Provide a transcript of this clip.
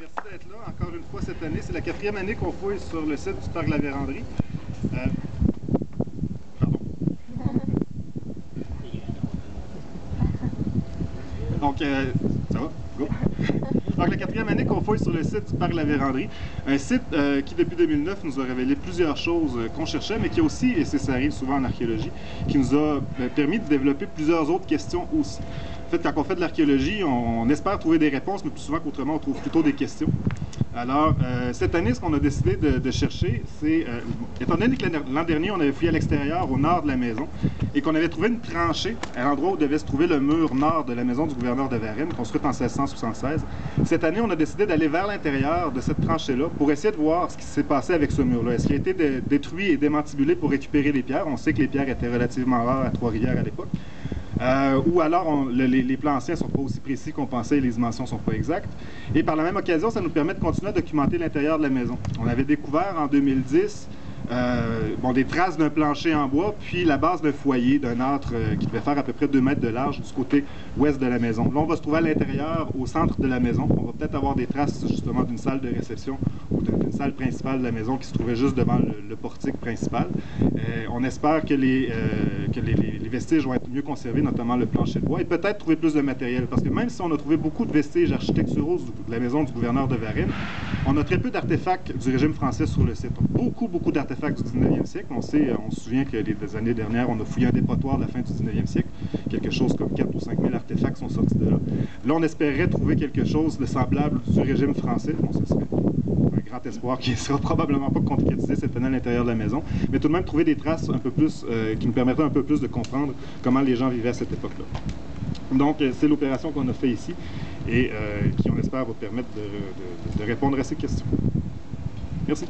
merci d'être là encore une fois cette année. C'est la 4e année qu'on fouille sur le site du Parc de la Vérandrie. Pardon. Donc, ça va? Go! Donc, la 4e année qu'on fouille sur le site du Parc de la Vérandrie. Un site qui, depuis 2009, nous a révélé plusieurs choses qu'on cherchait, mais qui a aussi, et ça arrive souvent en archéologie, qui nous a permis de développer plusieurs autres questions aussi. En fait, quand on fait de l'archéologie, on espère trouver des réponses, mais plus souvent qu'autrement, on trouve plutôt des questions. Alors, cette année, ce qu'on a décidé de chercher, c'est, étant donné que l'an dernier, on avait fouillé à l'extérieur, au nord de la maison, et qu'on avait trouvé une tranchée à l'endroit où devait se trouver le mur nord de la maison du gouverneur de Varennes, construite en 1676. Cette année, on a décidé d'aller vers l'intérieur de cette tranchée-là pour essayer de voir ce qui s'est passé avec ce mur-là. Est-ce qu'il a été détruit et démantibulé pour récupérer les pierres? On sait que les pierres étaient relativement rares à Trois-Rivières à l'époque. Ou alors les plans anciens ne sont pas aussi précis qu'on pensait et les dimensions ne sont pas exactes. Et par la même occasion, ça nous permet de continuer à documenter l'intérieur de la maison. On avait découvert en 2010 des traces d'un plancher en bois, puis la base d'un foyer, d'un âtre qui devait faire à peu près 2 mètres de large du côté ouest de la maison. Là, on va se trouver à l'intérieur, au centre de la maison. On va peut-être avoir des traces justement d'une salle de réception ou d'une salle principale de la maison qui se trouvait juste devant le portique principal. On espère que les vestiges vont être mieux conservés, notamment le plancher de bois, et peut-être trouver plus de matériel. Parce que même si on a trouvé beaucoup de vestiges architecturaux de la maison du gouverneur de Varennes, on a très peu d'artefacts du régime français sur le site. Beaucoup d'artefacts du 19e siècle. On se souvient que les années dernières, on a fouillé un dépotoir de la fin du 19e siècle. Quelque chose comme 4 ou 5 000 artefacts sont sortis de là. Là, on espérait trouver quelque chose de semblable du régime français. Bon, ce serait un grand espoir qui ne sera probablement pas concrétisé cette année à l'intérieur de la maison, mais tout de même trouver des traces un peu plus, qui nous permettraient un peu plus de comprendre comment les gens vivaient à cette époque-là. Donc, c'est l'opération qu'on a fait ici et qui, on espère, va permettre de répondre à ces questions. Merci.